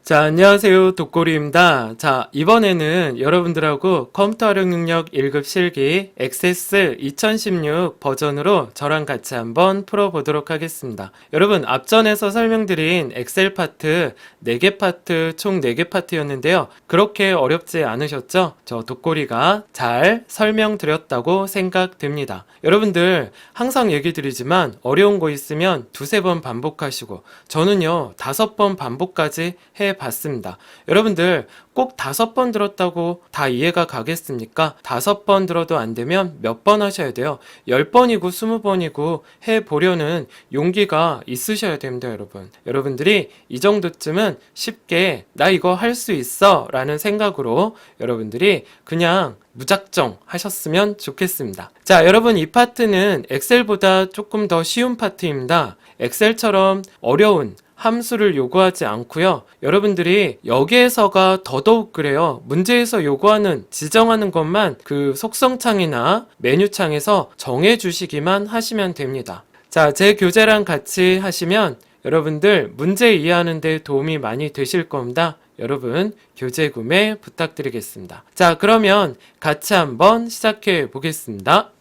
자, 안녕하세요. 독고리입니다. 자, 이번에는 여러분들하고 컴퓨터 활용 능력 1급 실기 액세스 2016 버전으로 저랑 같이 한번 풀어보도록 하겠습니다. 여러분, 앞전에서 설명드린 엑셀 파트 4개 파트, 총 4개 파트였는데요. 그렇게 어렵지 않으셨죠? 저 독고리가 잘 설명드렸다고 생각됩니다. 여러분들, 항상 얘기 드리지만 어려운 거 있으면 2-3번 반복하시고, 저는요, 5번 반복까지 해봤습니다. 여러분들 꼭 5번 들었다고 다 이해가 가겠습니까? 5번 들어도 안 되면 몇 번 하셔야 돼요. 10번이고 20번이고 해보려는 용기가 있으셔야 됩니다, 여러분. 여러분들이 이 정도쯤은 쉽게 나 이거 할 수 있어 라는 생각으로 여러분들이 그냥 무작정 하셨으면 좋겠습니다. 자, 여러분, 이 파트는 엑셀보다 조금 더 쉬운 파트입니다. 엑셀처럼 어려운 함수를 요구하지 않고요. 여러분들이 여기에서가 더더욱 그래요. 문제에서 요구하는 지정하는 것만 그 속성창이나 메뉴창에서 정해주시기만 하시면 됩니다. 자, 제 교재랑 같이 하시면 여러분들 문제 이해하는 데 도움이 많이 되실 겁니다. 여러분, 교재 구매 부탁드리겠습니다. 자, 그러면 같이 한번 시작해 보겠습니다.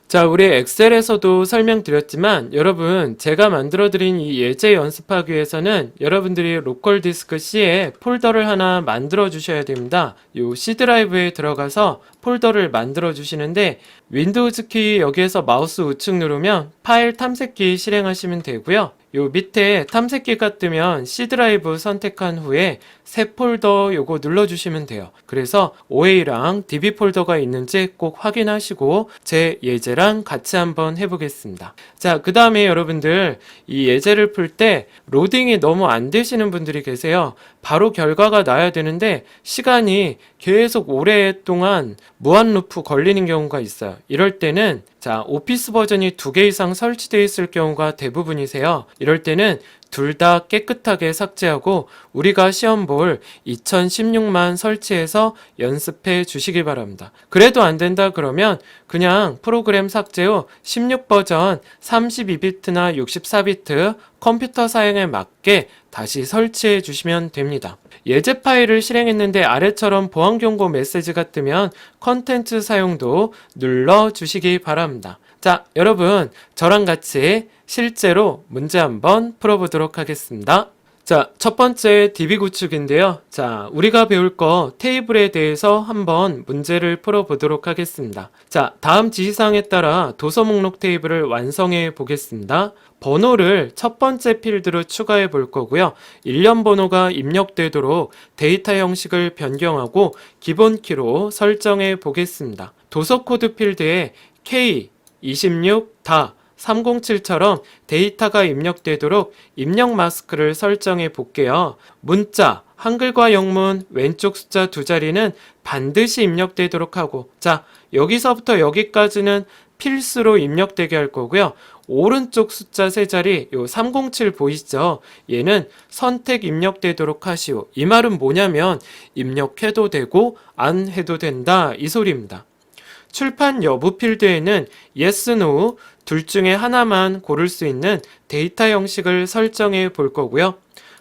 자, 우리 엑셀에서도 설명드렸지만 여러분, 제가 만들어드린 이 예제 연습하기 위해서는 여러분들이 로컬 디스크 C에 폴더를 하나 만들어 주셔야 됩니다. 요 C 드라이브에 들어가서 폴더를 만들어 주시는데 윈도우즈 키 여기에서 마우스 우측 누르면 파일 탐색기 실행하시면 되고요. 요 밑에 탐색기가 뜨면 C 드라이브 선택한 후에 새 폴더 요거 눌러주시면 돼요. 그래서 OA랑 DB 폴더가 있는지 꼭 확인하시고 제 예제랑 같이 한번 해보겠습니다. 자, 그 다음에 여러분들 이 예제를 풀 때 로딩이 너무 안 되시는 분들이 계세요. 바로 결과가 나야 되는데 시간이 계속 오랫동안 무한 루프 걸리는 경우가 있어요. 이럴 때는 자, 오피스 버전이 2개 이상 설치되어 있을 경우가 대부분이세요. 이럴 때는 둘 다 깨끗하게 삭제하고 우리가 시험 볼 2016만 설치해서 연습해 주시기 바랍니다. 그래도 안 된다 그러면 그냥 프로그램 삭제 후 16 버전 32비트나 64비트 컴퓨터 사양에 맞게 다시 설치해 주시면 됩니다. 예제 파일을 실행했는데 아래처럼 보안 경고 메시지가 뜨면 컨텐츠 사용도 눌러 주시기 바랍니다. 자, 여러분, 저랑 같이 실제로 문제 한번 풀어보도록 하겠습니다. 자, 첫 번째 DB 구축인데요. 자, 우리가 배울 거 테이블에 대해서 한번 문제를 풀어보도록 하겠습니다. 자, 다음 지시사항에 따라 도서 목록 테이블을 완성해 보겠습니다. 번호를 첫 번째 필드로 추가해 볼 거고요. 일련 번호가 입력되도록 데이터 형식을 변경하고 기본 키로 설정해 보겠습니다. 도서 코드 필드에 K26 다 307처럼 데이터가 입력되도록 입력 마스크를 설정해 볼게요. 문자, 한글과 영문 왼쪽 숫자 2자리는 반드시 입력되도록 하고, 자, 여기서부터 여기까지는 필수로 입력되게 할 거고요. 오른쪽 숫자 3자리, 요 307 보이시죠? 얘는 선택 입력되도록 하시오. 이 말은 뭐냐면 입력해도 되고 안 해도 된다, 이 소리입니다. 출판 여부 필드에는 yes, no 둘 중에 하나만 고를 수 있는 데이터 형식을 설정해 볼 거고요.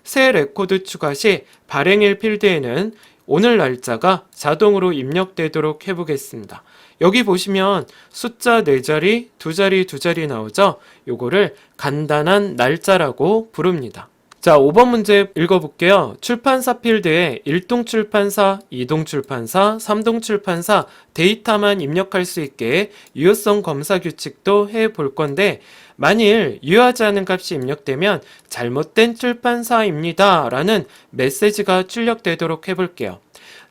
새 레코드 추가 시 발행일 필드에는 오늘 날짜가 자동으로 입력되도록 해보겠습니다. 여기 보시면 숫자 4자리, 2자리, 2자리 나오죠? 요거를 간단한 날짜라고 부릅니다. 자, 5번 문제 읽어볼게요. 출판사 필드에 1동 출판사, 2동 출판사, 3동 출판사 데이터만 입력할 수 있게 유효성 검사 규칙도 해볼 건데 만일 유효하지 않은 값이 입력되면 잘못된 출판사입니다 라는 메시지가 출력되도록 해볼게요.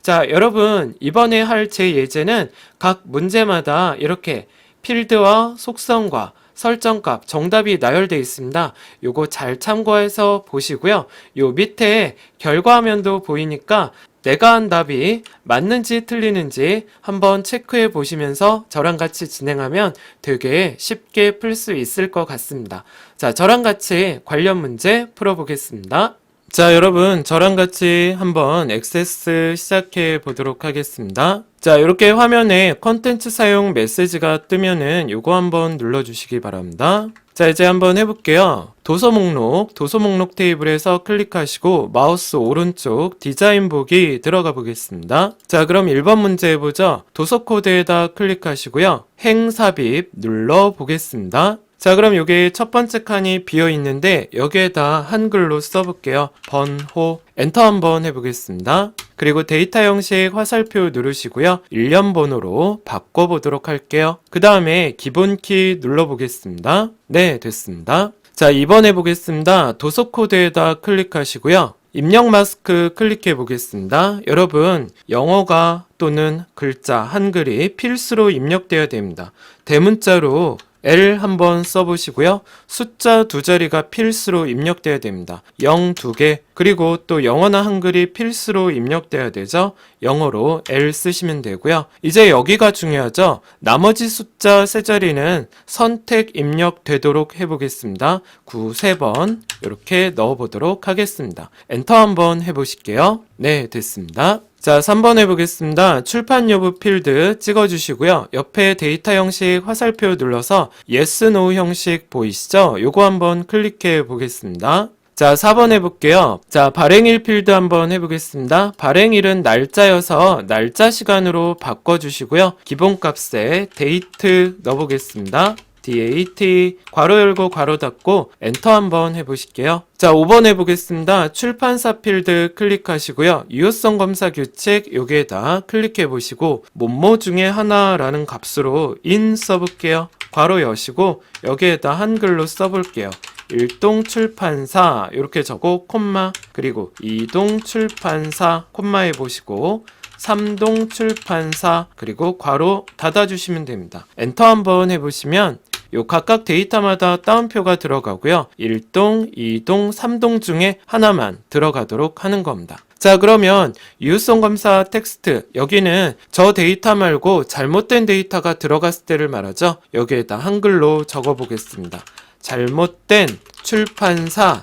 자, 여러분, 이번에 할 제 예제는 각 문제마다 이렇게 필드와 속성과 설정값, 정답이 나열되어 있습니다. 요거 잘 참고해서 보시고요. 요 밑에 결과화면도 보이니까 내가 한 답이 맞는지 틀리는지 한번 체크해 보시면서 저랑 같이 진행하면 되게 쉽게 풀 수 있을 것 같습니다. 자, 저랑 같이 관련 문제 풀어보겠습니다. 자, 여러분, 저랑 같이 한번 액세스 시작해 보도록 하겠습니다. 자, 이렇게 화면에 컨텐츠 사용 메시지가 뜨면은 요거 한번 눌러주시기 바랍니다. 자, 이제 한번 해볼게요. 도서 목록 테이블에서 클릭하시고 마우스 오른쪽 디자인 보기 들어가 보겠습니다. 자, 그럼 1번 문제 해보죠. 도서 코드에다 클릭하시고요. 행삽입 눌러 보겠습니다. 자, 그럼 여기 첫 번째 칸이 비어 있는데 여기에다 한글로 써볼게요. 번호 엔터 한번 해보겠습니다. 그리고 데이터 형식 화살표 누르시고요. 일련 번호로 바꿔보도록 할게요. 그 다음에 기본 키 눌러보겠습니다. 네, 됐습니다. 자, 2번 해보겠습니다. 도서 코드에다 클릭하시고요. 입력 마스크 클릭해 보겠습니다. 여러분, 영어가 또는 글자, 한글이 필수로 입력되어야 됩니다. 대문자로 L 한번 써보시고요. 숫자 2자리가 필수로 입력돼야 됩니다. 0 2개, 그리고 또 영어나 한글이 필수로 입력돼야 되죠. 영어로 L 쓰시면 되고요. 이제 여기가 중요하죠. 나머지 숫자 3자리는 선택 입력되도록 해보겠습니다. 9, 3번 이렇게 넣어보도록 하겠습니다. 엔터 한번 해보실게요. 네, 됐습니다. 자, 3번 해보겠습니다. 출판 여부 필드 찍어주시고요. 옆에 데이터 형식 화살표 눌러서 yes, no 형식 보이시죠? 요거 한번 클릭해 보겠습니다. 자, 4번 해볼게요. 자, 발행일 필드 한번 해보겠습니다. 발행일은 날짜여서 날짜 시간으로 바꿔주시고요. 기본값에 date 넣어보겠습니다. DAT 괄호 열고 괄호 닫고 엔터 한번 해보실게요. 자, 5번 해보겠습니다. 출판사 필드 클릭하시고요. 유효성 검사 규칙 여기에다 클릭해 보시고 뭐뭐 중에 하나라는 값으로 in 써볼게요. 괄호 여시고 여기에다 한글로 써볼게요. 1동 출판사 이렇게 적고 콤마, 그리고 2동 출판사 콤마 해보시고 3동 출판사 그리고 괄호 닫아주시면 됩니다. 엔터 한번 해보시면 요 각각 데이터마다 따옴표가 들어가고요. 1동, 2동, 3동 중에 하나만 들어가도록 하는 겁니다. 자, 그러면 유효성 검사 텍스트, 여기는 저 데이터 말고 잘못된 데이터가 들어갔을 때를 말하죠. 여기에다 한글로 적어 보겠습니다. 잘못된 출판사입니다.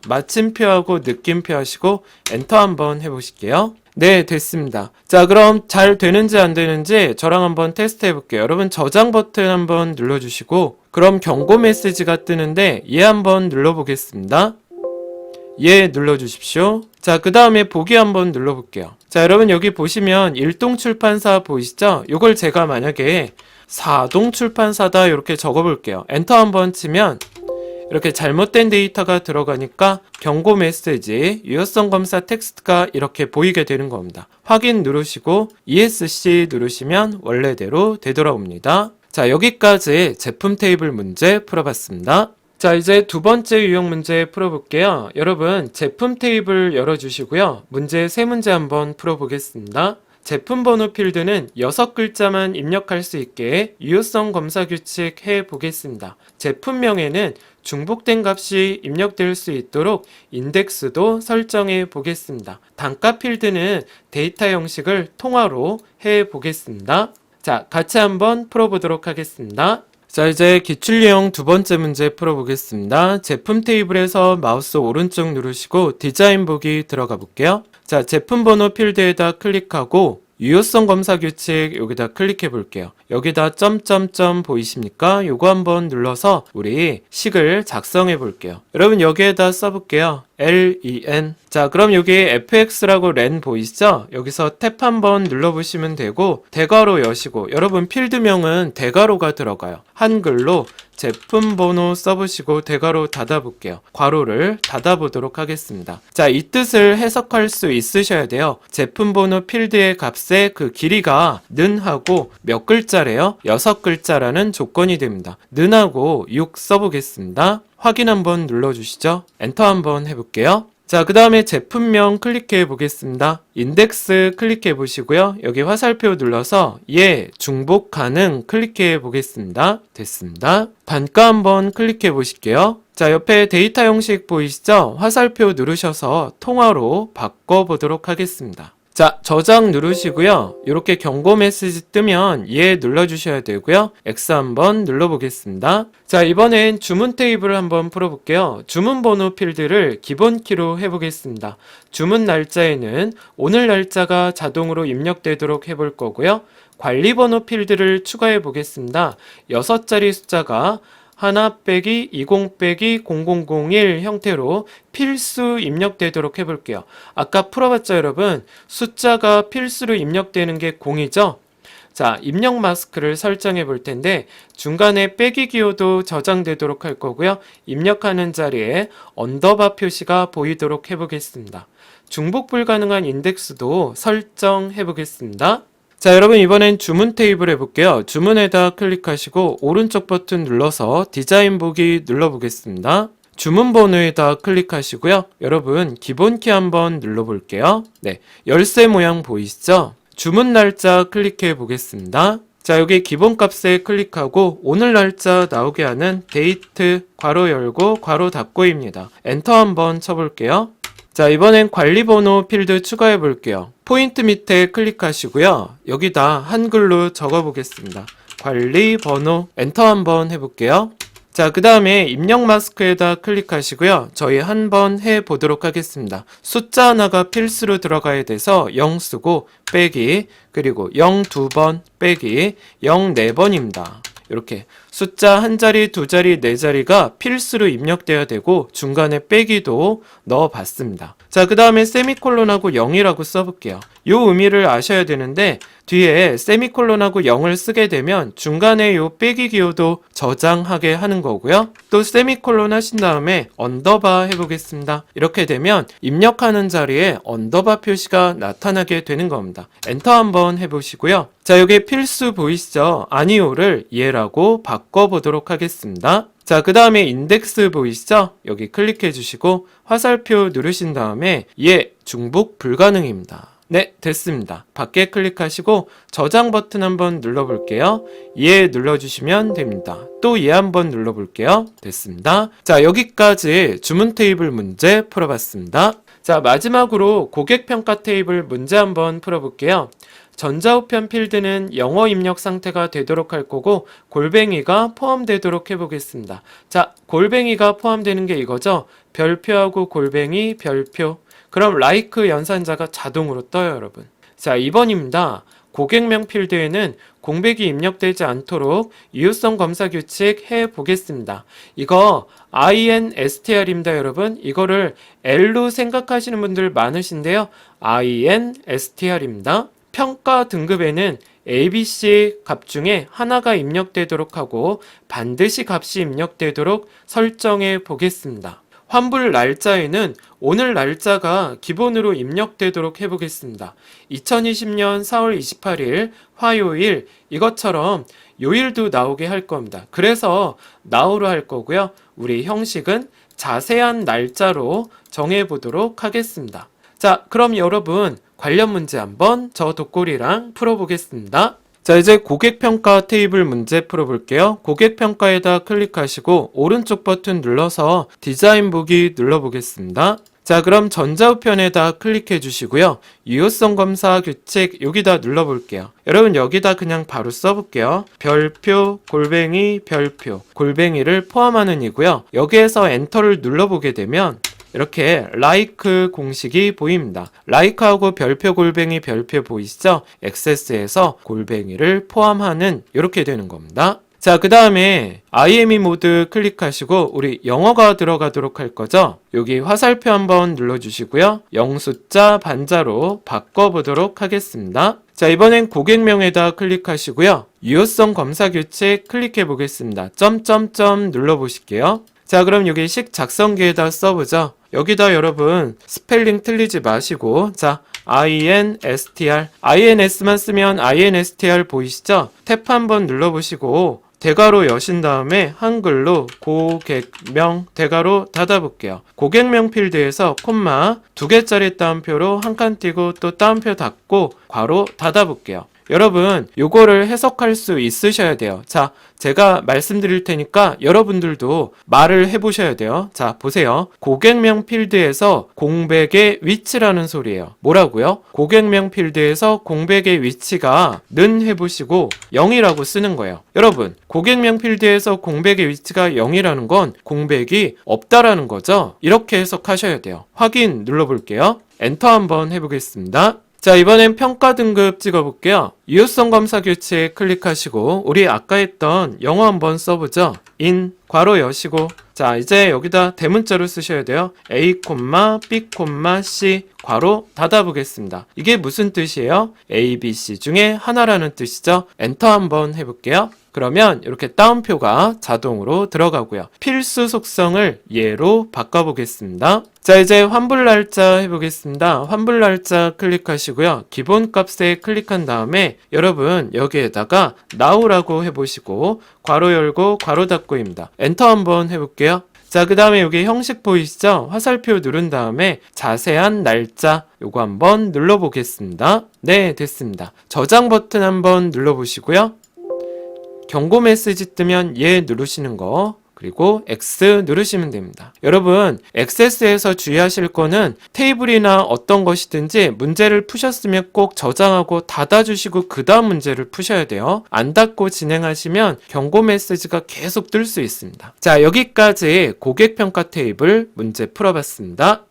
마침표하고 느낌표 하시고 엔터 한번 해보실게요. 네, 됐습니다. 자, 그럼 잘 되는지 안 되는지 저랑 한번 테스트 해볼게요. 여러분 저장 버튼 한번 눌러주시고 그럼 경고 메시지가 뜨는데 얘 한번 눌러보겠습니다. 얘 눌러주십시오. 자, 그 다음에 보기 한번 눌러볼게요. 자, 여러분 여기 보시면 1동 출판사 보이시죠? 요걸 제가 만약에 4동 출판사다 이렇게 적어볼게요. 엔터 한번 치면 이렇게 잘못된 데이터가 들어가니까 경고 메시지, 유효성 검사 텍스트가 이렇게 보이게 되는 겁니다. 확인 누르시고 ESC 누르시면 원래대로 되돌아옵니다. 자, 여기까지 제품 테이블 문제 풀어봤습니다. 자, 이제 두 번째 유형 문제 풀어볼게요. 여러분, 제품 테이블 열어주시고요. 문제 3문제 한번 풀어보겠습니다. 제품 번호 필드는 6글자만 입력할 수 있게 유효성 검사 규칙 해보겠습니다. 제품명에는 중복된 값이 입력될 수 있도록 인덱스도 설정해 보겠습니다. 단가 필드는 데이터 형식을 통화로 해 보겠습니다. 자, 같이 한번 풀어보도록 하겠습니다. 자, 이제 기출유형 두 번째 문제 풀어보겠습니다. 제품 테이블에서 마우스 오른쪽 누르시고 디자인 보기 들어가 볼게요. 자, 제품 번호 필드에다 클릭하고 유효성 검사 규칙 여기다 클릭해 볼게요. 여기다 점점점 보이십니까? 요거 한번 눌러서 우리 식을 작성해 볼게요. 여러분 여기에다 써볼게요. len. 자, 그럼 여기 fx라고 len 보이시죠? 여기서 탭 한번 눌러보시면 되고 대괄호 여시고 여러분 필드명은 대괄호가 들어가요. 한글로 제품 번호 써보시고 대괄호 닫아볼게요. 괄호를 닫아보도록 하겠습니다. 자, 이 뜻을 해석할 수 있으셔야 돼요. 제품 번호 필드의 값의 그 길이가 는하고 몇 글자래요? 6글자라는 조건이 됩니다. 는하고 6 써보겠습니다. 확인 한번 눌러주시죠. 엔터 한번 해볼게요. 자, 그 다음에 제품명 클릭해 보겠습니다. 인덱스 클릭해 보시고요. 여기 화살표 눌러서 중복 가능 클릭해 보겠습니다. 됐습니다. 단가 한번 클릭해 보실게요. 자, 옆에 데이터 형식 보이시죠? 화살표 누르셔서 통화로 바꿔보도록 하겠습니다. 자, 저장 누르시고요. 이렇게 경고 메시지 뜨면 예 눌러주셔야 되고요. X 한번 눌러보겠습니다. 자, 이번엔 주문 테이블을 한번 풀어볼게요. 주문 번호 필드를 기본 키로 해보겠습니다. 주문 날짜에는 오늘 날짜가 자동으로 입력되도록 해볼 거고요. 관리 번호 필드를 추가해 보겠습니다. 6자리 숫자가 1-20-0001 형태로 필수 입력되도록 해볼게요. 아까 풀어봤죠, 여러분? 숫자가 필수로 입력되는 게 0이죠? 자, 입력 마스크를 설정해 볼 텐데 중간에 빼기 기호도 저장되도록 할 거고요. 입력하는 자리에 언더바 표시가 보이도록 해보겠습니다. 중복 불가능한 인덱스도 설정해 보겠습니다. 자, 여러분 이번엔 주문 테이블 해볼게요. 주문에다 클릭하시고 오른쪽 버튼 눌러서 디자인 보기 눌러보겠습니다. 주문 번호에다 클릭하시고요. 여러분 기본 키 한번 눌러볼게요. 네, 열쇠 모양 보이시죠? 주문 날짜 클릭해 보겠습니다. 자, 여기 기본 값에 클릭하고 오늘 날짜 나오게 하는 데이트 괄호 열고 괄호 닫고입니다. 엔터 한번 쳐볼게요. 자, 이번엔 관리번호 필드 추가해 볼게요. 포인트 밑에 클릭하시고요. 여기다 한글로 적어 보겠습니다. 관리번호 엔터 한번 해볼게요. 자, 그 다음에 입력 마스크에다 클릭하시고요. 저희 한번 해보도록 하겠습니다. 숫자 하나가 필수로 들어가야 돼서 0 쓰고 빼기, 그리고 0 2번 빼기, 0 4번입니다. 이렇게 숫자 한 자리, 두 자리, 네 자리가 필수로 입력돼야 되고 중간에 빼기도 넣어봤습니다. 자, 그 다음에 세미콜론하고 0이라고 써볼게요. 요 의미를 아셔야 되는데 뒤에 세미콜론하고 0을 쓰게 되면 중간에 요 빼기 기호도 저장하게 하는 거고요. 또 세미콜론 하신 다음에 언더바 해보겠습니다. 이렇게 되면 입력하는 자리에 언더바 표시가 나타나게 되는 겁니다. 엔터 한번 해보시고요. 자, 여기 필수 보이시죠? 아니오를 예라고 바꿔보도록 하겠습니다. 자, 그 다음에 인덱스 보이시죠? 여기 클릭해 주시고 화살표 누르신 다음에 예, 중복 불가능입니다. 네, 됐습니다. 밖에 클릭하시고 저장 버튼 한번 눌러볼게요. 예 눌러주시면 됩니다. 또 예 한번 눌러볼게요. 됐습니다. 자, 여기까지 주문 테이블 문제 풀어봤습니다. 자, 마지막으로 고객평가 테이블 문제 한번 풀어볼게요. 전자우편 필드는 영어 입력 상태가 되도록 할 거고 골뱅이가 포함되도록 해보겠습니다. 자, 골뱅이가 포함되는 게 이거죠. 별표하고 골뱅이, 별표. 그럼 like 연산자가 자동으로 떠요, 여러분. 자, 2번입니다. 고객명 필드에는 공백이 입력되지 않도록 유효성 검사 규칙 해보겠습니다. 이거 INSTR입니다, 여러분. 이거를 L로 생각하시는 분들 많으신데요. INSTR입니다. 평가 등급에는 ABC 값 중에 하나가 입력되도록 하고 반드시 값이 입력되도록 설정해 보겠습니다. 환불 날짜에는 오늘 날짜가 기본으로 입력되도록 해보겠습니다. 2020년 4월 28일 화요일 이것처럼 요일도 나오게 할 겁니다. 그래서 now로 할 거고요. 우리 형식은 자세한 날짜로 정해보도록 하겠습니다. 자, 그럼 여러분 관련 문제 한번 저 독고리랑 풀어보겠습니다. 자, 이제 고객평가 테이블 문제 풀어볼게요. 고객평가에다 클릭하시고 오른쪽 버튼 눌러서 디자인 보기 눌러보겠습니다. 자, 그럼 전자우편에다 클릭해 주시고요. 유효성 검사 규칙 여기다 눌러볼게요. 여러분 여기다 그냥 바로 써볼게요. 별표, 골뱅이, 별표, 골뱅이를 포함하는 이고요. 여기에서 엔터를 눌러보게 되면 이렇게 like 공식이 보입니다. like하고 별표 골뱅이 별표 보이시죠? 액세스에서 골뱅이를 포함하는 이렇게 되는 겁니다. 자, 그 다음에 IME 모드 클릭하시고 우리 영어가 들어가도록 할 거죠? 여기 화살표 한번 눌러주시고요. 영숫자 반자로 바꿔보도록 하겠습니다. 자, 이번엔 고객명에다 클릭하시고요. 유효성 검사 규칙 클릭해 보겠습니다. 점점점 눌러보실게요. 자, 그럼 여기 식 작성기에다 써보죠. 여기다 여러분 스펠링 틀리지 마시고 자, INSTR INS만 쓰면 INSTR 보이시죠? 탭 한번 눌러보시고 대괄호 여신 다음에 한글로 고객명 대괄호 닫아볼게요. 고객명 필드에서 콤마 2개짜리 따옴표로 한 칸 띄고 또 따옴표 닫고 괄호 닫아볼게요. 여러분, 요거를 해석할 수 있으셔야 돼요. 자, 제가 말씀드릴 테니까 여러분들도 말을 해보셔야 돼요. 자, 보세요. 고객명 필드에서 공백의 위치라는 소리예요. 뭐라고요? 고객명 필드에서 공백의 위치가 는 해보시고 0이라고 쓰는 거예요. 여러분, 고객명 필드에서 공백의 위치가 0이라는 건 공백이 없다라는 거죠. 이렇게 해석하셔야 돼요. 확인 눌러볼게요. 엔터 한번 해보겠습니다. 자, 이번엔 평가 등급 찍어볼게요. 유효성 검사 규칙 클릭하시고 우리 아까 했던 영어 한번 써보죠. in 괄호 여시고, 자, 이제 여기다 대문자로 쓰셔야 돼요. a, b, c 괄호 닫아보겠습니다. 이게 무슨 뜻이에요? a, b, c 중에 하나라는 뜻이죠. 엔터 한번 해볼게요. 그러면 이렇게 따옴표가 자동으로 들어가고요. 필수 속성을 예로 바꿔보겠습니다. 자, 이제 환불 날짜 해보겠습니다. 환불 날짜 클릭하시고요. 기본 값에 클릭한 다음에 여러분 여기에다가 now라고 해보시고 괄호 열고 괄호 닫고입니다. 엔터 한번 해볼게요. 자, 그 다음에 여기 형식 보이시죠? 화살표 누른 다음에 자세한 날짜 요거 한번 눌러보겠습니다. 네, 됐습니다. 저장 버튼 한번 눌러보시고요. 경고 메시지 뜨면 예 누르시는 거, 그리고 X 누르시면 됩니다. 여러분, 액세스에서 주의하실 거는 테이블이나 어떤 것이든지 문제를 푸셨으면 꼭 저장하고 닫아주시고 그 다음 문제를 푸셔야 돼요. 안 닫고 진행하시면 경고 메시지가 계속 뜰 수 있습니다. 자, 여기까지 고객평가 테이블 문제 풀어봤습니다.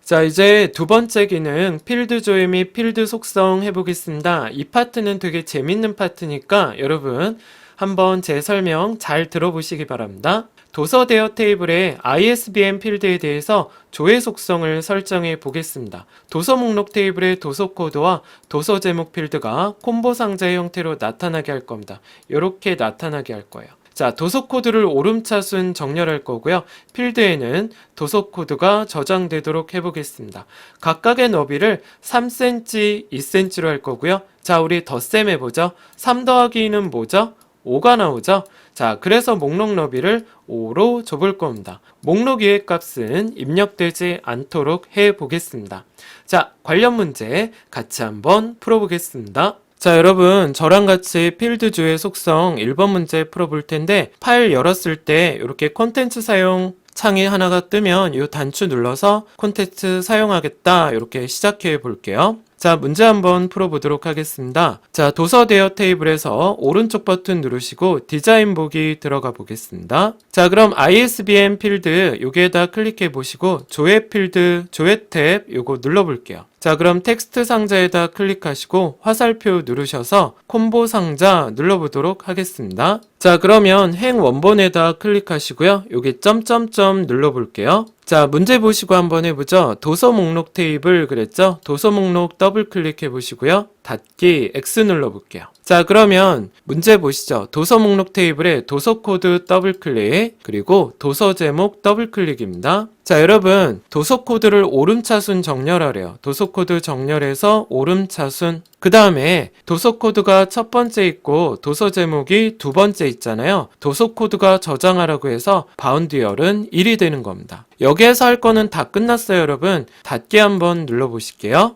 자, 이제 두 번째 기능 필드 조회 및 필드 속성 해보겠습니다. 이 파트는 되게 재밌는 파트니까 여러분 한번 제 설명 잘 들어보시기 바랍니다. 도서 대여 테이블의 ISBN 필드에 대해서 조회 속성을 설정해 보겠습니다. 도서 목록 테이블의 도서 코드와 도서 제목 필드가 콤보 상자의 형태로 나타나게 할 겁니다. 이렇게 나타나게 할 거예요. 자, 도서 코드를 오름차순 정렬할 거고요. 필드에는 도서 코드가 저장되도록 해보겠습니다. 각각의 너비를 3cm, 2cm로 할 거고요. 자, 우리 덧셈 해보죠. 3 더하기 2는 뭐죠? 5가 나오죠? 자, 그래서 목록 너비를 5로 좁을 겁니다. 목록 위의 값은 입력되지 않도록 해보겠습니다. 자, 관련 문제 같이 한번 풀어보겠습니다. 자, 여러분 저랑 같이 필드 조회 속성 1번 문제 풀어볼 텐데 파일 열었을 때 이렇게 콘텐츠 사용 창이 하나가 뜨면 이 단추 눌러서 콘텐츠 사용하겠다 이렇게 시작해 볼게요. 자, 문제 한번 풀어보도록 하겠습니다. 자, 도서 대여 테이블에서 오른쪽 버튼 누르시고 디자인 보기 들어가 보겠습니다. 자, 그럼 ISBN 필드 여기에다 클릭해 보시고 조회 필드, 조회 탭 요거 눌러 볼게요. 자, 그럼 텍스트 상자에다 클릭하시고 화살표 누르셔서 콤보 상자 눌러보도록 하겠습니다. 자, 그러면 행 원본에다 클릭하시고요. 여기 점점점 눌러볼게요. 자, 문제 보시고 한번 해보죠. 도서 목록 테이블 그랬죠? 도서 목록 더블 클릭해 보시고요. 닫기 X 눌러볼게요. 자, 그러면 문제 보시죠. 도서 목록 테이블에 도서 코드 더블 클릭, 그리고 도서 제목 더블 클릭입니다. 자, 여러분 도서 코드를 오름차순 정렬하래요. 도서 코드 정렬해서 오름차순. 그 다음에 도서 코드가 첫 번째 있고 도서 제목이 두 번째 있잖아요. 도서 코드가 저장하라고 해서 바운드열은 1이 되는 겁니다. 여기에서 할 거는 다 끝났어요, 여러분. 닫기 한번 눌러보실게요.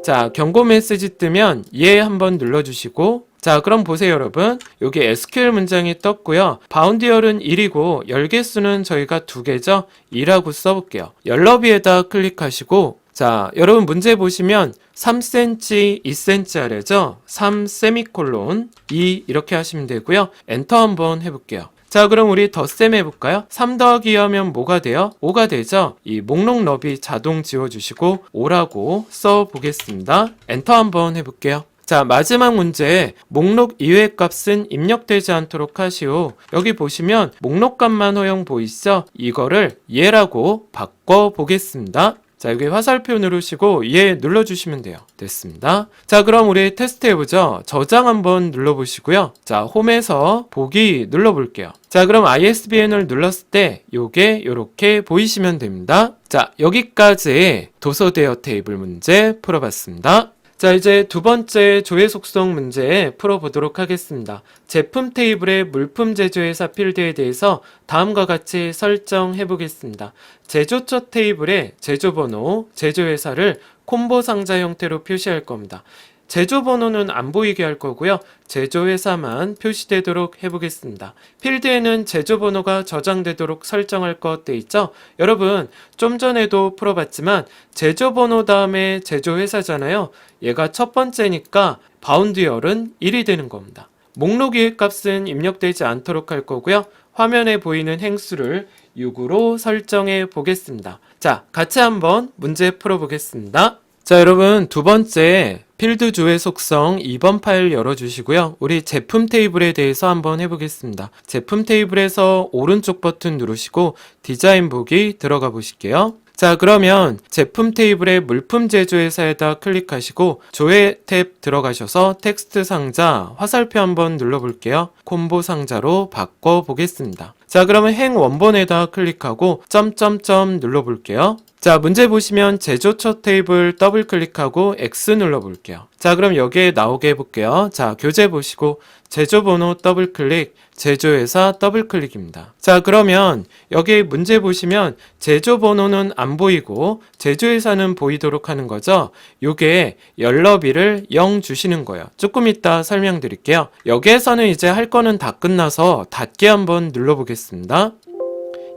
자, 경고 메시지 뜨면 예 한번 눌러주시고, 자, 그럼 보세요, 여러분. 여기 SQL 문장이 떴고요. 바운드열은 1이고 열 개수는 저희가 2개죠. 2라고 써볼게요. 열너비에다 클릭하시고, 자, 여러분 문제 보시면 3cm, 2cm 아래죠. 3 세미콜론 2 이렇게 하시면 되고요. 엔터 한번 해볼게요. 자, 그럼 우리 덧셈 해볼까요? 3 더하기 2 하면 뭐가 돼요? 5가 되죠? 이 목록 너비 자동 지워주시고 5라고 써보겠습니다. 엔터 한번 해볼게요. 자, 마지막 문제 목록 이외의 값은 입력되지 않도록 하시오. 여기 보시면 목록값만 허용 보이시죠? 이거를 예라고 바꿔보겠습니다. 자, 여기 화살표 누르시고 예 눌러주시면 돼요. 됐습니다. 자, 그럼 우리 테스트 해보죠. 저장 한번 눌러보시고요. 자, 홈에서 보기 눌러볼게요. 자, 그럼 ISBN을 눌렀을 때 요게 요렇게 보이시면 됩니다. 자, 여기까지 도서 대여 테이블 문제 풀어봤습니다. 자, 이제 두 번째 조회 속성 문제 풀어보도록 하겠습니다. 제품 테이블의 물품 제조회사 필드에 대해서 다음과 같이 설정해 보겠습니다. 제조처 테이블의 제조번호, 제조회사를 콤보 상자 형태로 표시할 겁니다. 제조번호는 안 보이게 할 거고요. 제조회사만 표시되도록 해보겠습니다. 필드에는 제조번호가 저장되도록 설정할 것 돼 있죠? 여러분, 좀 전에도 풀어봤지만 제조번호 다음에 제조회사잖아요. 얘가 첫 번째니까 바운드열은 1이 되는 겁니다. 목록 이해 값은 입력되지 않도록 할 거고요. 화면에 보이는 행수를 6으로 설정해 보겠습니다. 자, 같이 한번 문제 풀어보겠습니다. 자, 여러분, 두 번째 필드 조회 속성 2번 파일 열어주시고요. 우리 제품 테이블에 대해서 한번 해보겠습니다. 제품 테이블에서 오른쪽 버튼 누르시고 디자인 보기 들어가 보실게요. 자, 그러면 제품 테이블의 물품 제조회사에다 클릭하시고 조회 탭 들어가셔서 텍스트 상자 화살표 한번 눌러볼게요. 콤보 상자로 바꿔보겠습니다. 자, 그러면 행 원본에다 클릭하고 점점점 눌러볼게요. 자, 문제 보시면 제조처 테이블 더블 클릭하고 X 눌러볼게요. 자, 그럼 여기에 나오게 해볼게요. 자, 교재 보시고 제조번호 더블 클릭, 제조회사 더블 클릭입니다. 자, 그러면 여기 문제 보시면 제조번호는 안 보이고 제조회사는 보이도록 하는 거죠. 요게 열너비를 0 주시는 거예요. 조금 이따 설명드릴게요. 여기에서는 이제 할 거는 다 끝나서 닫기 한번 눌러보겠습니다.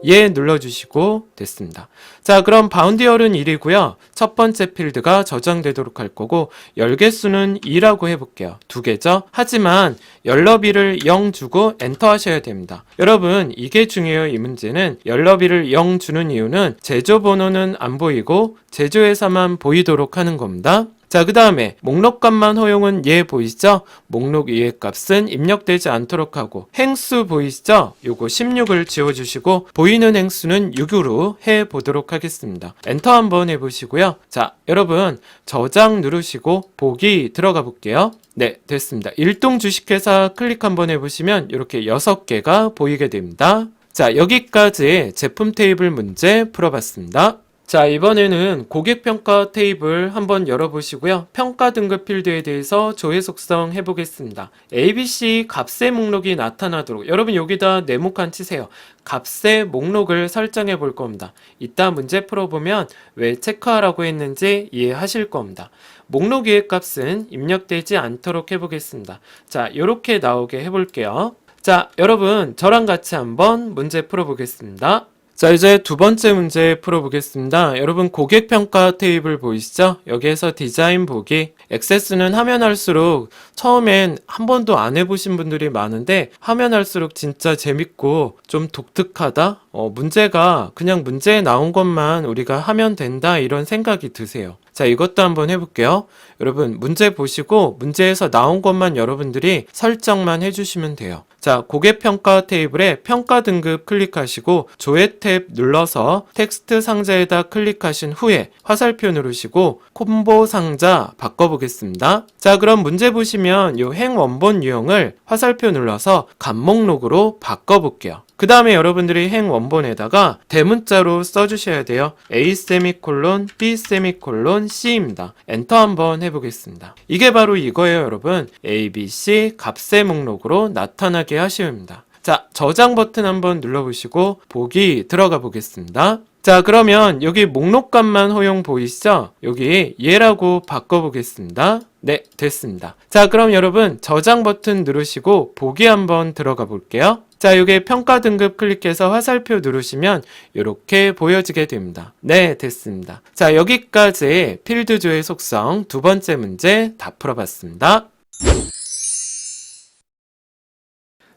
예 눌러주시고 됐습니다. 자, 그럼 바운드열은 1이고요. 첫 번째 필드가 저장되도록 할 거고 열 개수는 2라고 해볼게요. 두 개죠. 하지만 열너비를 0 주고 엔터 하셔야 됩니다. 여러분, 이게 중요해요. 이 문제는 열너비를 0 주는 이유는 제조번호는 안 보이고 제조회사만 보이도록 하는 겁니다. 자, 그 다음에 목록값만 허용은 예 보이시죠? 목록 이해 값은 입력되지 않도록 하고 행수 보이시죠? 요거 16을 지워주시고 보이는 행수는 6으로 해보도록 하겠습니다. 엔터 한번 해보시고요. 자, 여러분 저장 누르시고 보기 들어가 볼게요. 네, 됐습니다. 일동 주식회사 클릭 한번 해보시면 이렇게 6개가 보이게 됩니다. 자, 여기까지 제품 테이블 문제 풀어봤습니다. 자, 이번에는 고객평가 테이블 한번 열어보시고요. 평가 등급 필드에 대해서 조회 속성 해보겠습니다. ABC 값의 목록이 나타나도록 여러분 여기다 네모칸 치세요. 값의 목록을 설정해 볼 겁니다. 이따 문제 풀어보면 왜 체크하라고 했는지 이해하실 겁니다. 목록 이해 값은 입력되지 않도록 해보겠습니다. 자, 이렇게 나오게 해볼게요. 자, 여러분 저랑 같이 한번 문제 풀어보겠습니다. 자, 이제 두 번째 문제 풀어보겠습니다. 여러분 고객평가 테이블 보이시죠? 여기에서 디자인 보기, 액세스는 하면 할수록 처음엔 한 번도 안 해보신 분들이 많은데 하면 할수록 진짜 재밌고 좀 독특하다? 문제가 그냥 문제에 나온 것만 우리가 하면 된다 이런 생각이 드세요. 자, 이것도 한번 해볼게요. 여러분 문제 보시고 문제에서 나온 것만 여러분들이 설정만 해주시면 돼요. 자, 고객평가 테이블에 평가 등급 클릭하시고 조회 탭 눌러서 텍스트 상자에다 클릭하신 후에 화살표 누르시고 콤보 상자 바꿔보겠습니다. 자, 그럼 문제 보시면 이 행 원본 유형을 화살표 눌러서 값목록으로 바꿔볼게요. 그 다음에 여러분들이 행 원본에다가 대문자로 써주셔야 돼요. A 세미콜론 B 세미콜론 C입니다. 엔터 한번 해보겠습니다. 이게 바로 이거예요, 여러분. A, B, C 값의 목록으로 나타나게 하시옵니다. 자, 저장 버튼 한번 눌러보시고 보기 들어가 보겠습니다. 자, 그러면 여기 목록값만 허용 보이시죠? 여기 얘라고 바꿔보겠습니다. 네, 됐습니다. 자, 그럼 여러분 저장 버튼 누르시고 보기 한번 들어가 볼게요. 자, 여기 평가 등급 클릭해서 화살표 누르시면 이렇게 보여지게 됩니다. 네, 됐습니다. 자, 여기까지 필드 조회 속성 두 번째 문제 다 풀어봤습니다.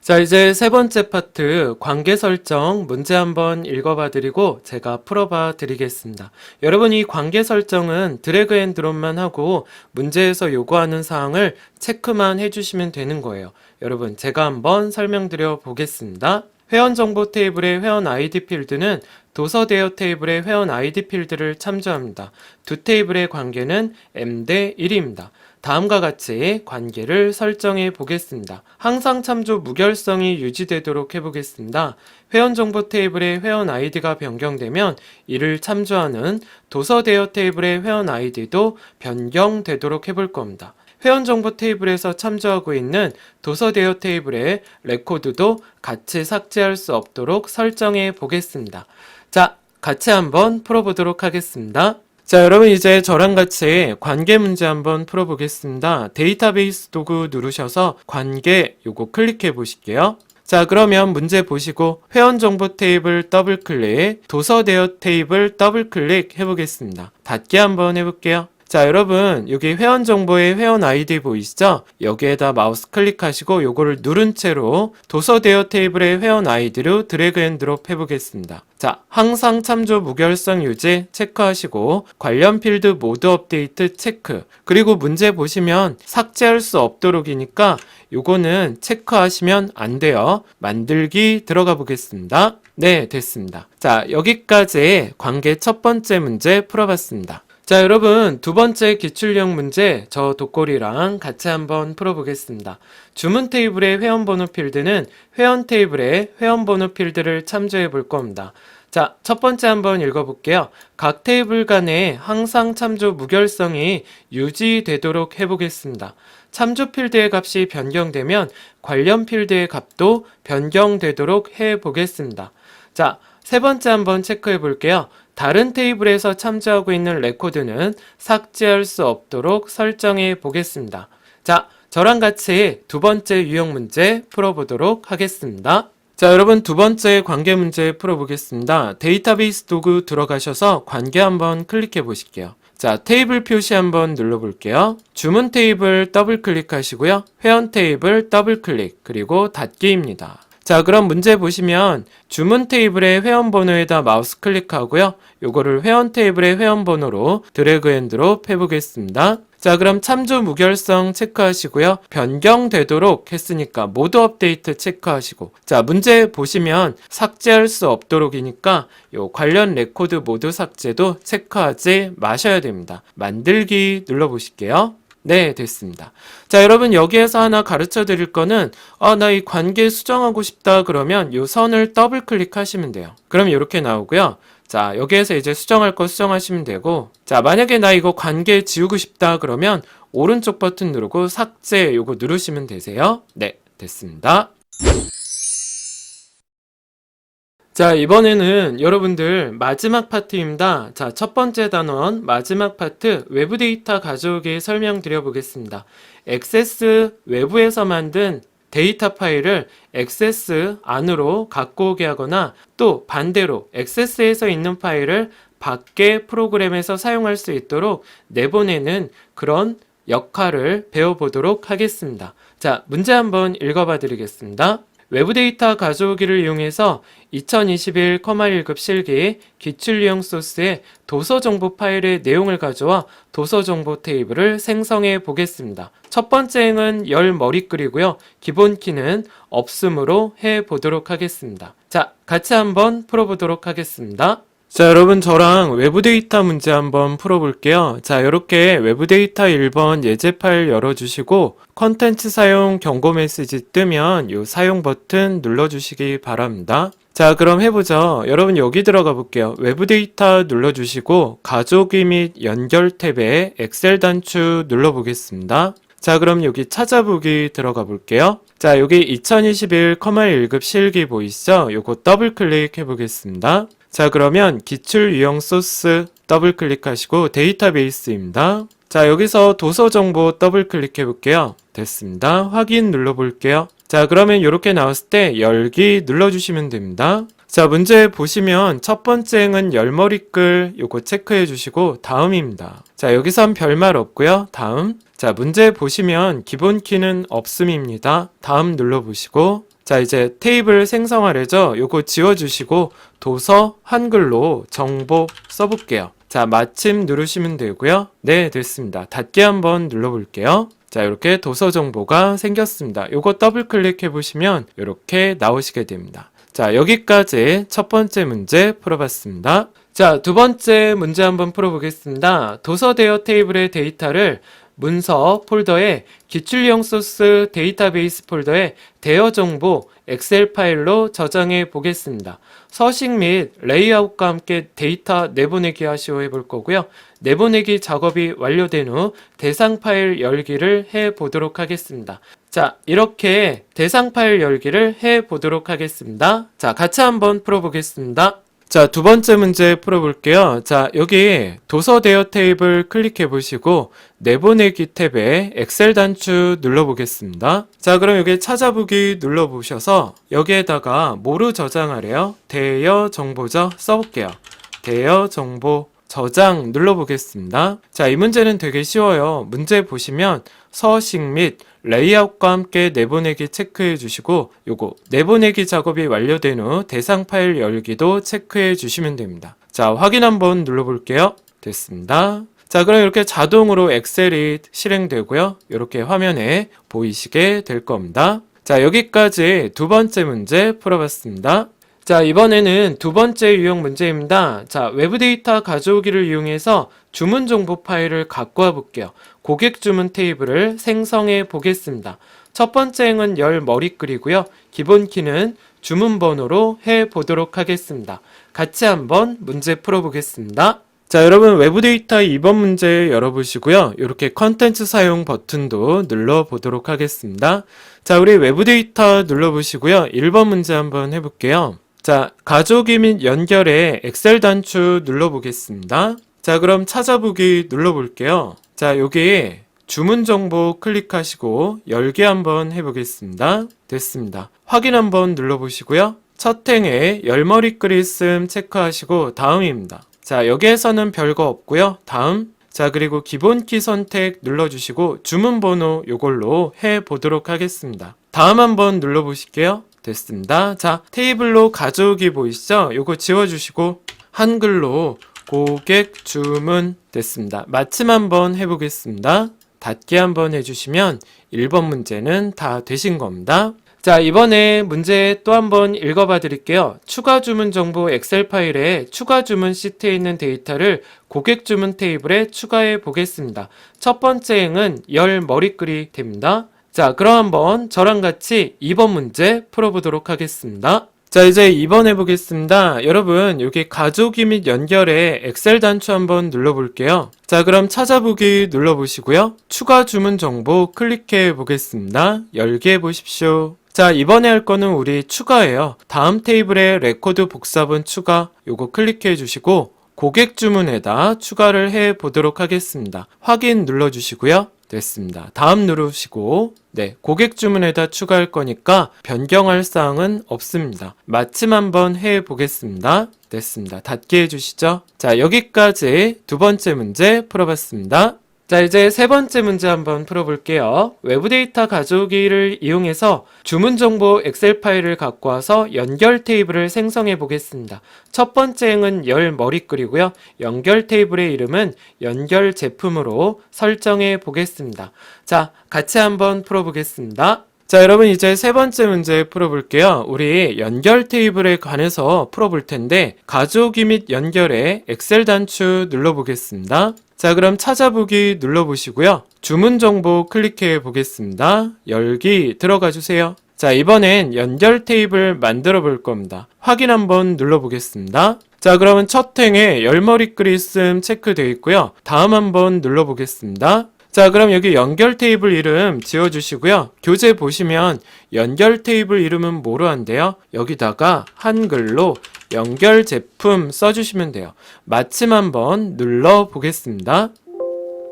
자, 이제 세 번째 파트 관계 설정 문제 한번 읽어봐 드리고 제가 풀어봐 드리겠습니다. 여러분 이 관계 설정은 드래그 앤 드롭만 하고 문제에서 요구하는 사항을 체크만 해주시면 되는 거예요. 여러분 제가 한번 설명드려 보겠습니다. 회원 정보 테이블의 회원 아이디 필드는 도서 대여 테이블의 회원 아이디 필드를 참조합니다. 두 테이블의 관계는 m 대 1입니다. 다음과 같이 관계를 설정해 보겠습니다. 항상 참조 무결성이 유지되도록 해보겠습니다. 회원 정보 테이블의 회원 아이디가 변경되면 이를 참조하는 도서 대여 테이블의 회원 아이디도 변경되도록 해볼 겁니다. 회원 정보 테이블에서 참조하고 있는 도서 대여 테이블의 레코드도 같이 삭제할 수 없도록 설정해 보겠습니다. 자, 같이 한번 풀어보도록 하겠습니다. 자, 여러분 이제 저랑 같이 관계 문제 한번 풀어보겠습니다. 데이터베이스 도구 누르셔서 관계 요거 클릭해 보실게요. 자, 그러면 문제 보시고 회원 정보 테이블 더블 클릭, 도서 대여 테이블 더블 클릭 해보겠습니다. 닫기 한번 해볼게요. 자, 여러분 여기 회원 정보의 회원 아이디 보이시죠? 여기에다 마우스 클릭하시고 요거를 누른 채로 도서 대여 테이블의 회원 아이디로 드래그 앤 드롭 해보겠습니다. 자, 항상 참조 무결성 유지 체크하시고 관련 필드 모드 업데이트 체크, 그리고 문제 보시면 삭제할 수 없도록이니까 요거는 체크하시면 안 돼요. 만들기 들어가 보겠습니다. 네, 됐습니다. 자, 여기까지 관계 첫 번째 문제 풀어봤습니다. 자, 여러분 두 번째 기출형 문제 저 독고리랑 같이 한번 풀어보겠습니다. 주문 테이블의 회원번호 필드는 회원 테이블의 회원번호 필드를 참조해 볼 겁니다. 자, 첫 번째 한번 읽어볼게요. 각 테이블 간에 항상 참조 무결성이 유지되도록 해보겠습니다. 참조 필드의 값이 변경되면 관련 필드의 값도 변경되도록 해보겠습니다. 자, 세 번째 한번 체크해 볼게요. 다른 테이블에서 참조하고 있는 레코드는 삭제할 수 없도록 설정해 보겠습니다. 자, 저랑 같이 두 번째 유형 문제 풀어보도록 하겠습니다. 자, 여러분 두 번째 관계 문제 풀어보겠습니다. 데이터베이스 도구 들어가셔서 관계 한번 클릭해 보실게요. 자, 테이블 표시 한번 눌러볼게요. 주문 테이블 더블 클릭하시고요. 회원 테이블 더블 클릭, 그리고 닫기입니다. 자, 그럼 문제 보시면 주문 테이블의 회원 번호에다 마우스 클릭하고요. 요거를 회원 테이블의 회원 번호로 드래그 앤 드롭 해보겠습니다. 자, 그럼 참조 무결성 체크하시고요. 변경되도록 했으니까 모드 업데이트 체크하시고, 자, 문제 보시면 삭제할 수 없도록이니까 요 관련 레코드 모드 삭제도 체크하지 마셔야 됩니다. 만들기 눌러보실게요. 네, 됐습니다. 자, 여러분 여기에서 하나 가르쳐 드릴 거는 나 이 관계 수정하고 싶다 그러면 요 선을 더블 클릭하시면 돼요. 그럼 이렇게 나오고요. 자, 여기에서 이제 수정할 거 수정하시면 되고, 자, 만약에 나 이거 관계 지우고 싶다 그러면 오른쪽 버튼 누르고 삭제 요거 누르시면 되세요. 네, 됐습니다. 자, 이번에는 여러분들 마지막 파트입니다. 자, 첫 번째 단원 마지막 파트 외부 데이터 가져오기 설명드려 보겠습니다. 액세스 외부에서 만든 데이터 파일을 액세스 안으로 갖고 오게 하거나 또 반대로 액세스에서 있는 파일을 밖에 프로그램에서 사용할 수 있도록 내보내는 그런 역할을 배워보도록 하겠습니다. 자, 문제 한번 읽어봐 드리겠습니다. 외부 데이터 가져오기를 이용해서 2021 1급 실기 기출유형 소스의 도서 정보 파일의 내용을 가져와 도서 정보 테이블을 생성해 보겠습니다. 첫 번째 행은 열 머리글이고요. 기본 키는 없음으로 해 보도록 하겠습니다. 자, 같이 한번 풀어보도록 하겠습니다. 자, 여러분 저랑 외부 데이터 문제 한번 풀어볼게요. 자, 이렇게 외부 데이터 1번 예제 파일 열어주시고 컨텐츠 사용 경고 메시지 뜨면 이 사용 버튼 눌러주시기 바랍니다. 자, 그럼 해보죠. 여러분 여기 들어가 볼게요. 외부 데이터 눌러주시고 가져오기 및 연결 탭에 엑셀 단추 눌러보겠습니다. 자, 그럼 여기 찾아보기 들어가 볼게요. 자, 여기 2021 1급 실기 보이시죠? 요거 더블 클릭 해보겠습니다. 자, 그러면 기출 유형 소스 더블 클릭하시고 데이터베이스입니다. 자, 여기서 도서 정보 더블 클릭해 볼게요. 됐습니다. 확인 눌러 볼게요. 자, 그러면 이렇게 나왔을 때 열기 눌러주시면 됩니다. 자, 문제 보시면 첫 번째 행은 열머리글 요거 체크해 주시고 다음입니다. 자, 여기선 별말 없고요. 다음. 자, 문제 보시면 기본 키는 없음입니다. 다음 눌러보시고, 자, 이제 테이블 생성하래죠. 요거 지워주시고 도서 한글로 정보 써볼게요. 자, 마침 누르시면 되고요. 네, 됐습니다. 닫기 한번 눌러볼게요. 자, 이렇게 도서 정보가 생겼습니다. 요거 더블 클릭해 보시면 이렇게 나오시게 됩니다. 자, 여기까지 첫 번째 문제 풀어봤습니다. 자, 두 번째 문제 한번 풀어보겠습니다. 도서 대여 테이블의 데이터를 문서 폴더에 기출용 소스 데이터베이스 폴더에 대여 정보 엑셀 파일로 저장해 보겠습니다. 서식 및 레이아웃과 함께 데이터 내보내기 하시오 해볼 거고요. 내보내기 작업이 완료된 후 대상 파일 열기를 해 보도록 하겠습니다. 자, 이렇게 대상 파일 열기를 해 보도록 하겠습니다. 자, 같이 한번 풀어보겠습니다. 자, 두 번째 문제 풀어볼게요. 자, 여기 도서 대여 테이블 클릭해 보시고 내보내기 탭에 엑셀 단추 눌러보겠습니다. 자, 그럼 여기 찾아보기 눌러보셔서 여기에다가 뭐로 저장하래요? 대여 정보죠? 써볼게요. 대여 정보 저장 눌러보겠습니다. 자, 이 문제는 되게 쉬워요. 문제 보시면 서식 및 레이아웃과 함께 내보내기 체크해 주시고 요거 내보내기 작업이 완료된 후 대상 파일 열기도 체크해 주시면 됩니다. 자, 확인 한번 눌러볼게요. 됐습니다. 자, 그럼 이렇게 자동으로 엑셀이 실행되고요. 이렇게 화면에 보이시게 될 겁니다. 자, 여기까지 두 번째 문제 풀어봤습니다. 자, 이번에는 두 번째 유형 문제입니다. 자, 외부 데이터 가져오기를 이용해서 주문 정보 파일을 갖고 와 볼게요. 고객 주문 테이블을 생성해 보겠습니다. 첫 번째 행은 열 머리글이고요. 기본 키는 주문 번호로 해 보도록 하겠습니다. 같이 한번 문제 풀어보겠습니다. 자, 여러분 외부 데이터 2번 문제 열어보시고요. 이렇게 컨텐츠 사용 버튼도 눌러보도록 하겠습니다. 자, 우리 외부 데이터 눌러보시고요. 1번 문제 한번 해볼게요. 자, 가져오기 및 연결에 엑셀 단추 눌러보겠습니다. 자, 그럼 찾아보기 눌러볼게요. 자, 여기 주문 정보 클릭하시고 열기 한번 해보겠습니다. 됐습니다. 확인 한번 눌러보시고요. 첫 행에 열머리글 있음 체크하시고 다음입니다. 자, 여기에서는 별거 없고요. 다음. 자, 그리고 기본 키 선택 눌러주시고 주문 번호 요걸로 해보도록 하겠습니다. 다음 한번 눌러보실게요. 됐습니다. 자, 테이블로 가져오기 보이시죠? 요거 지워주시고 한글로 고객 주문 됐습니다. 마침 한번 해보겠습니다. 닫기 한번 해주시면 1번 문제는 다 되신 겁니다. 자, 이번에 문제 또 한번 읽어봐 드릴게요. 추가 주문 정보 엑셀 파일에 추가 주문 시트에 있는 데이터를 고객 주문 테이블에 추가해 보겠습니다. 첫 번째 행은 열 머리글이 됩니다. 자, 그럼 한번 저랑 같이 2번 문제 풀어보도록 하겠습니다. 자, 이제 2번 해보겠습니다. 여러분, 여기 가져오기 및 연결에 엑셀 단추 한번 눌러볼게요. 자, 그럼 찾아보기 눌러보시고요. 추가 주문 정보 클릭해 보겠습니다. 열기 해보십시오. 자, 이번에 할 거는 우리 추가예요. 다음 테이블에 레코드 복사본 추가 요거 클릭해 주시고 고객 주문에다 추가를 해 보도록 하겠습니다. 확인 눌러주시고요. 됐습니다. 다음 누르시고 네, 고객 주문에다 추가할 거니까 변경할 사항은 없습니다. 마침 한번 해 보겠습니다. 됐습니다. 닫기 해주시죠. 자, 여기까지 두 번째 문제 풀어봤습니다. 자, 이제 세 번째 문제 한번 풀어볼게요. 외부 데이터 가져오기를 이용해서 주문 정보 엑셀 파일을 갖고 와서 연결 테이블을 생성해 보겠습니다. 첫 번째 행은 열 머리글이고요. 연결 테이블의 이름은 연결 제품으로 설정해 보겠습니다. 자, 같이 한번 풀어보겠습니다. 자, 여러분 이제 세 번째 문제 풀어볼게요. 우리 연결 테이블에 관해서 풀어볼 텐데 가져오기 및 연결에 엑셀 단추 눌러보겠습니다. 자, 그럼 찾아보기 눌러보시고요. 주문 정보 클릭해 보겠습니다. 열기 들어가 주세요. 자, 이번엔 연결 테이블 만들어 볼 겁니다. 확인 한번 눌러보겠습니다. 자, 그러면 첫 행에 열머리글이 있음 체크되어 있고요. 다음 한번 눌러보겠습니다. 자, 그럼 여기 연결 테이블 이름 지워주시고요. 교재 보시면 연결 테이블 이름은 뭐로 한대요? 여기다가 한글로 연결 제품 써주시면 돼요. 마침 한번 눌러보겠습니다.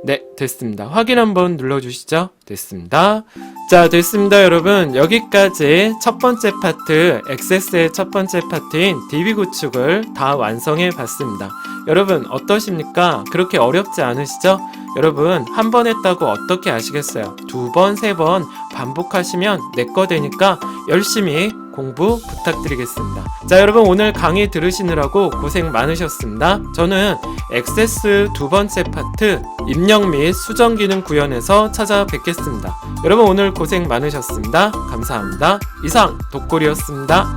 네, 됐습니다. 확인 한번 눌러주시죠. 됐습니다. 자, 됐습니다, 여러분. 여기까지 첫 번째 파트, 액세스의 첫 번째 파트인 DB 구축을 다 완성해 봤습니다. 여러분, 어떠십니까? 그렇게 어렵지 않으시죠? 여러분, 한 번 했다고 어떻게 아시겠어요? 두 번, 세 번 반복하시면 내 거 되니까 열심히 공부 부탁드리겠습니다. 자, 여러분 오늘 강의 들으시느라고 고생 많으셨습니다. 저는 액세스 두 번째 파트 입력 및 수정 기능 구현에서 찾아뵙겠습니다. 여러분 오늘 고생 많으셨습니다. 감사합니다. 이상 독골이었습니다.